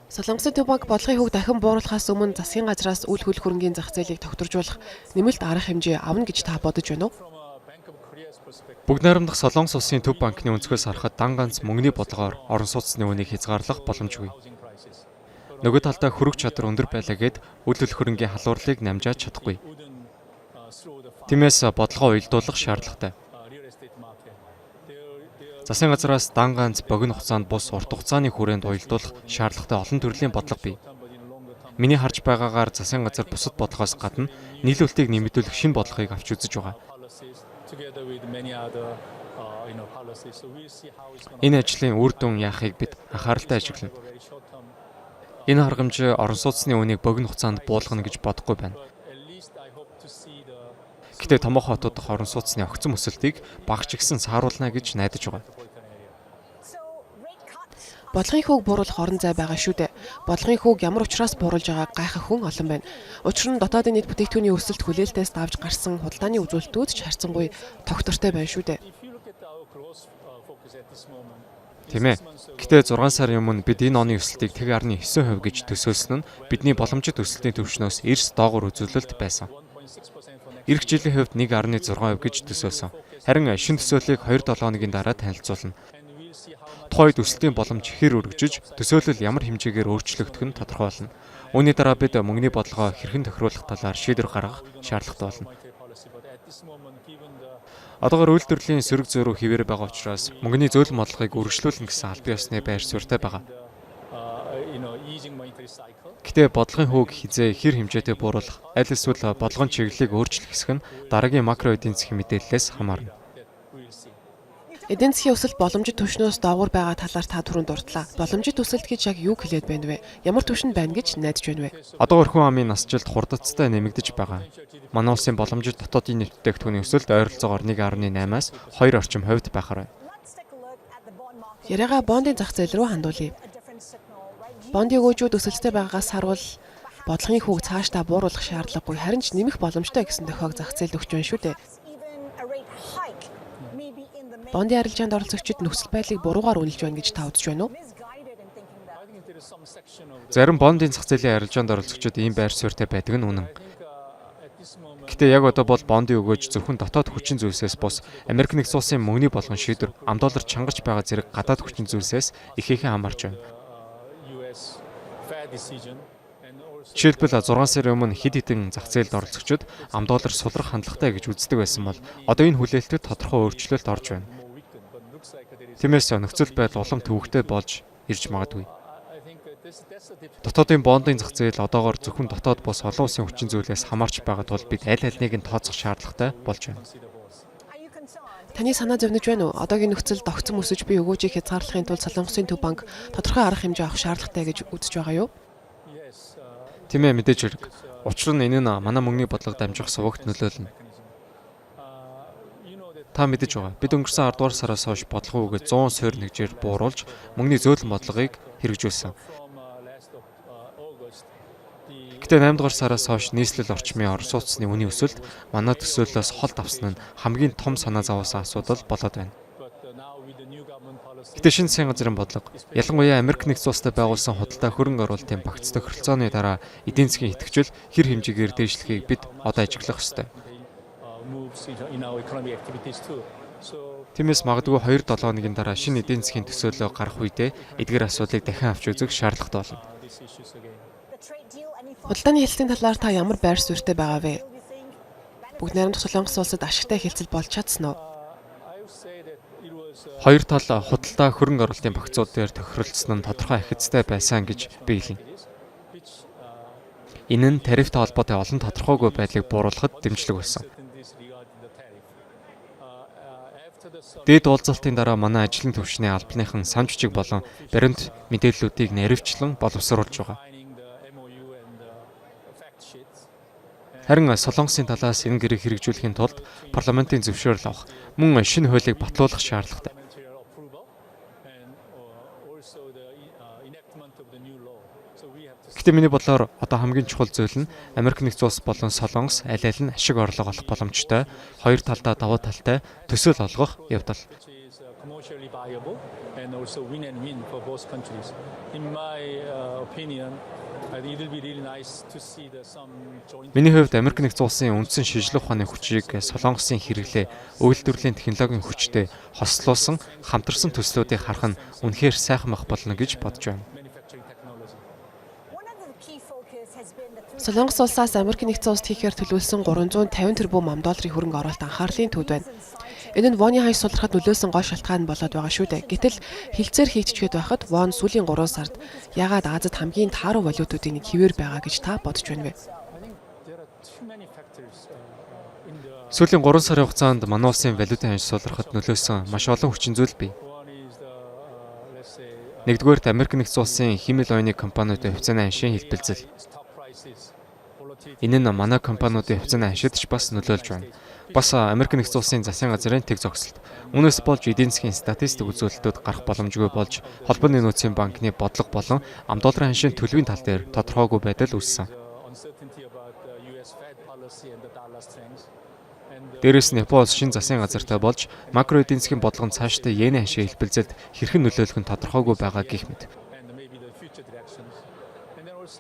Солонгосын төв банк бодлогын хүүг дахин бууруулахаас өмнө засгийн газраас үйл хөл хөрөнгийн зах зээлийг тогтворжуулах нэмэлт арга хэмжээ авна гэж та бодож байна уу? Бүгд найрамдах Солонгос улсын төв банкны өнцгөөс харахад дан ганц мөнгөний бодлогоор орон сууцны үнийг хязгаарлах боломжгүй. Нөгөө талдаа хөрөг чадвар өндөр байлаа гэд үйл хөл хөрөнгийн халуурлыг намжааж чадахгүй. Тиймээс бодлогоо уялдуулах шаардлагатай. Засгийн газраас дан ганц богино хугацаанд бус урт хугацааны хүрээнд уялдуулах шаардлагатай олон төрлийн бодлого бий. Миний харж байгаагаар засгийн газар бусад бодлогоос гадна нийлүүлэлтийг нэмэгдүүлэх шинэ бодлогыг авч үзэж байгаа. Энэ ажлын үр дүн яахыг бид анхааралтай ажиглана. Энэ аргамж орон сууцны үнийг богино хугацаанд буулгана гэж бодохгүй байна. Гэтэ томоохон хотууд дахь орон сууцны огцон өсөлтийг багч гисэн сааруулна гэж найдаж байгаа. Бодлогын хүүг бууруулах орон зай байгаа шүү дээ. Бодлогын хүүг ямар учраас бууруулж байгааг гайхах хүн олон байна. Учир нь дотоодын нийт бүтээгдэхүүний өсөлт хүлээлтээс давж гарсан худалдааны үзүүлэлтүүд ч харьцангуй тогтвортой байна шүү дээ. Тийм ээ. Гэтэ 6 сарын өмнө бид энэ оны өсөлтийг 1.9% гэж төсөөлсөн нь бидний боломжит өсөлтийн түвшнөөс эрс доогуур үзүүлэлт байсан. Ирэх жилийн хувьд 1.6% гэж төсөөлсөн. Харин шинэ төсөөллийг 2-7 хоногийн дараа танилцуулна. Тухайд өсөлтийн боломж хэр өргөжөж, төсөөлөл ямар хэмжээгээр өөрчлөгдөх нь тодорхой болно. Үүний дараа бид мөнгөний бодлогоо хэрхэн тохируулах талаар шийдвэр гаргах шаардлагатай болно. Одоогоор үйлдвэрлэлийн сөрөг зөөрөө хിവэр байгаа учраас мөнгөний зөөлөн бодлогыг үргэлжлүүлнэ гэсэн албан ёсны байр суурьтай байгаа. Гэтэ бодлогын хүүг хизээ хэр хэмжээтэй бууруулах, аль эсвэл бодлогын чиглэлийг өөрчлөх хэсэг нь дараагийн макро эдийн засгийн мэдээллээс хамаарна. Эдийн засгийн өсөлт боломжит түвшнөөс доогуур байгаа талаар та түрүүнд дурдлаа. Боломжит өсөлт гэж яг юу хэлээд байна вэ? Ямар түвшинд байна гэж найдаж байна вэ? Одоо өрхөн амын насжилт хурдцтай нэмэгдэж байгаа. Манай улсын боломжит дотоодын нийт бүтээгдэхүүний өсөлт ойролцоогоор 1.8-аас 2 орчим хувьд байхаар байна. Яриагаа бондын зах зээл рүү хандуулъя. Бондын өгөөжүүд өсөлттэй байгаагаас харуул бодлогын хүүг цаашдаа бууруулах шаардлагагүй харин ч нэмэх боломжтой гэсэн тохиог зах зээлд өгч байна шүү дээ. Бондын арилжаанд оролцогчид нөхцөл байдлыг буруугаар үнэлж байна гэж та үзэж байна уу? Зарим бондын зах зээлийн арилжаанд оролцогчид ийм байр суурьтай байдаг нь үнэн. Гэтэ яг одоо бол бондын өгөөж зөвхөн дотоод хүчин зүйлсээс бус Америк нэгдсэн улсын мөнгөний болгон шийдвэр ам доллар чангарч байгаа зэрэг гадаад хүчин зүйлсээс ихээхэн хамаарч байна. Жишээлбэл 6 сарын өмнө хэд хэдэн зах зээлд оролцогчид ам доллар сулрах хандлагатай гэж үздэг байсан бол одоо энэ хүлээлтэд тодорхой өөрчлөлт орж байна. Тиймээс нөхцөл байдал улам төвөгтэй болж ирж магадгүй. Дотоодын бондын зах зээл одоогоор зөвхөн дотоод бос олон улсын хүчин зүйлээс хамаарч байгаа тул бид аль алиныг нь тооцох шаардлагатай болж байна. Таны санаа зовниж байна уу? Одоогийн нөхцөлд огцом өсөж буй өгөөжийг хязгаарлахын тулд Солонгосын төв банк тодорхой арга хэмжээ авах шаардлагатай гэж үзэж байгаа юу? Тийм ээ, мэдээж хэрэг. Учир нь энэ нь манай мөнгөний бодлого дамжих сувагт нөлөөлнө. Та мэдэж байгаа. Бид өнгөрсөн 10 дугаар сараас хойш бодлого үгээ 100 суур нэгжээр бууруулж мөнгөний зөөлөн бодлогыг хэрэгжүүлсэн. Гэтэ 8 дугаар сараас хойш нийслэл орчмын орон сууцны үнийн өсөлт манай төсөөллөөс холд авсан нь хамгийн том санаа зовоосон асуудал болоод байна. Гэтэ шинэ засгийн газрын бодлого, ялангуяа Америк нэгдсэн улстай байгуулсан худалдаа хөрөнгө оруулалтын багц тохиролцооны дараа эдийн засгийн идэвхжил хэр хэмжээгээр дээшлэхийг бид одоо ажиглах ёстой. Тиймээс магадгүй 2-7 хоногийн дараа шинэ эдийн засгийн төсөөлөл гарах үедээ эдгээр асуудлыг дахин авч үзэх шаардлагатай болно. Худалдааны хэлтсийн талаар та ямар байр суурьтай байгаа вэ? Бүгд найрамдах Солонгос улсад ашигтай хэлцэл болж чадсан уу? Хоёр тал худалдаа хөрөнгө оруулалтын багцууд дээр тохиролцсон нь тодорхой ахицтай байсан гэж би хэлнэ. Энэ нь тарифтай холбоотой олон тодорхойгүй байдлыг бууруулахад дэмжлэг болсон. Дээд уулзалтын дараа манай ажлын түвшний албаныхан санж бичиг болон баримт мэдээллүүдийг наривчлан боловсруулж байгаа. Харин Солонгосын талаас энэ гэрийг хэрэгжүүлэхийн тулд парламентын зөвшөөрөл авах, мөн шинэ хуулийг батлуулах шаардлагатай. Гэхдээ миний бодлоор одоо хамгийн чухал зүйл нь Америк нэгдсэн улс болон Солонгос аль аль нь ашиг орлого олох боломжтой, хоёр талдаа давуу талтай төсөөл олгох явдал. commercially viable and also win and win for both countries. In my opinion, it will be really nice to see some joint. Миний хувьд Америк нэгдсэн улсын үндсэн шинжлэх ухааны хүчийг Солонгосын хэрэглээ үйлдвэрлэлийн технологийн хүчтэй хослуулсан хамтарсан төслүүдийг харах нь үнэхээр сайхан байх болно гэж бодож байна. Солонгос улсаас Америк нэгдсэн улсад хийхээр төлөвлөсөн 350 тэрбум $3 хөрөнгө оруулалт анхаарлын төвд байна. Энэ нь воны ханш сулрахад нөлөөсөн гол шалтгаан болоод байгаа шүү дээ. Гэтэл хилцээр хийгдчихэд байхад вон сүүлийн 3 сард ягаад Азид хамгийн тааруу валютуудын нэг хэвээр байгаа гэж та бодож байна вэ? Сүүлийн 3 сарын хугацаанд манай улсын валютын ханш сулрахад нөлөөсөн маш олон хүчин зүйл бий. Нэгдүгээрт Америк нэгдсэн улсын химэл оюуны компаниудын хувьцааны ханшийн хэлбэлзэл. Энэ нь манай компаниудын хувьцааны ханшид ч бас нөлөөлж байна. Бас Америк нэгдсэн улсын засгийн газрын тэг зогсолт. Үүнээс болж эдийн засгийн статистик үзүүлэлтүүд гарах боломжгүй болж холбооны нөөцийн банкны бодлого болон ам долларын ханшийн төлөвийн тал дээр тодорхойгүй байдал үүссэн. Дээрээс нь Японы шинэ засгийн газартай болж макро эдийн засгийн бодлогын цаашдаа йений ханшийн хэлбэлзэлд хэрхэн нөлөөлөх нь тодорхойгүй байгаа гэх мэт.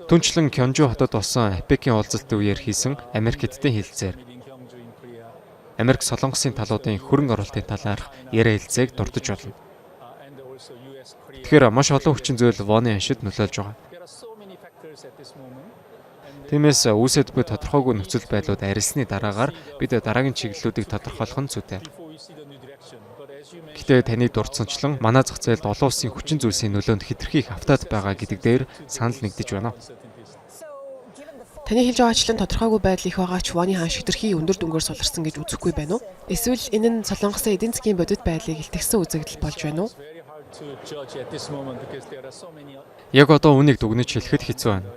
Түүнчлэн Кёнжу хотод болсон АПЕК-ийн уулзалтын үеэр хийсэн Америк хэдтэй хэлэлцээр Америк Солонгосын талуудын хөрөнгө оруулалтын талаарх яриа хэлцээг дурдж байна. Тэгэхээр маш олон хүчин зүйл воны ханшид нөлөөлж байгаа. Тиймээс үүсэдгүй тодорхойгүй нөхцөл байдлууд арилсны дараагаар бид дараагийн чиглэлүүдийг тодорхойлох нь зүйтэй. Гэхдээ таны дурдсанчлан манай зах зээлд олон улсын хүчин зүйлсийн нөлөөнд хэтэрхий их автаад байгаа гэдэг дээр санал нэгдэж байна. Таны хэлж байгаачлан тодорхойгүй байдал их байгаа ч воны ханш хэтэрхий өндөр дүнгээр суларсан гэж үзэхгүй байна уу? Эсвэл энэ нь Солонгосын эдийн засгийн бодит байдлыг илтгэсэн үзэгдэл болж байна уу? Яг одоо үнийг дүгнэж хэлэхэд хэцүү байна.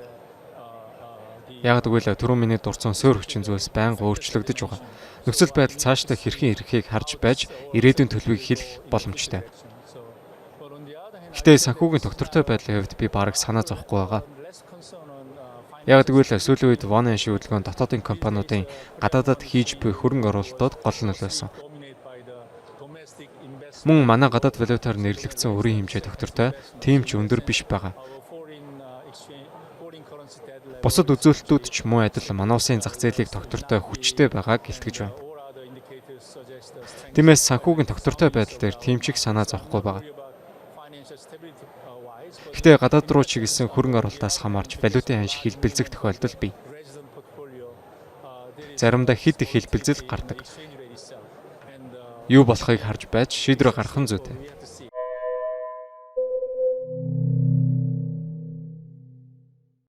Яг тэгвэл түрүүн миний дурдсан суур хүчин зүйлс байнга өөрчлөгдөж байгаа. Нөхцөл байдал цаашдаа хэрхэн ирэхийг харж байж ирээдүйн төлөвийг хэлэх боломжтой. Гэхдээ санхүүгийн доктортой байдлын хувьд би бараг санаа зовхгүй байгаа. Яг тэгвэл сүүлийн үед воны ханшийн хөдөлгөөн дотоодын компаниудын гадаадад хийж буй хөрөнгө оруулалтууд гол нөлөөсөн. Мөн манай гадаад валютаар нэрлэгдсэн өрийн хэмжээ доктортой тийм ч өндөр биш байгаа. Бусад үзүүлэлтүүд ч муу адил манай улсын зах зээлийг доктортой хүчтэй байгааг илтгэж байна. Тиймээс санхүүгийн доктортой байдал дээр тийм ч их санаа зовхгүй байгаа. Гэхдээ гадаад руу чиглэсэн хөрөнгө оруулалтаас хамаарч валютын ханш хэлбэлзэх тохиолдол бий. Заримдаа хэд их хэлбэлзэл гардаг. Юу болохыг харж байж шийдвэр гаргах нь зүйтэй.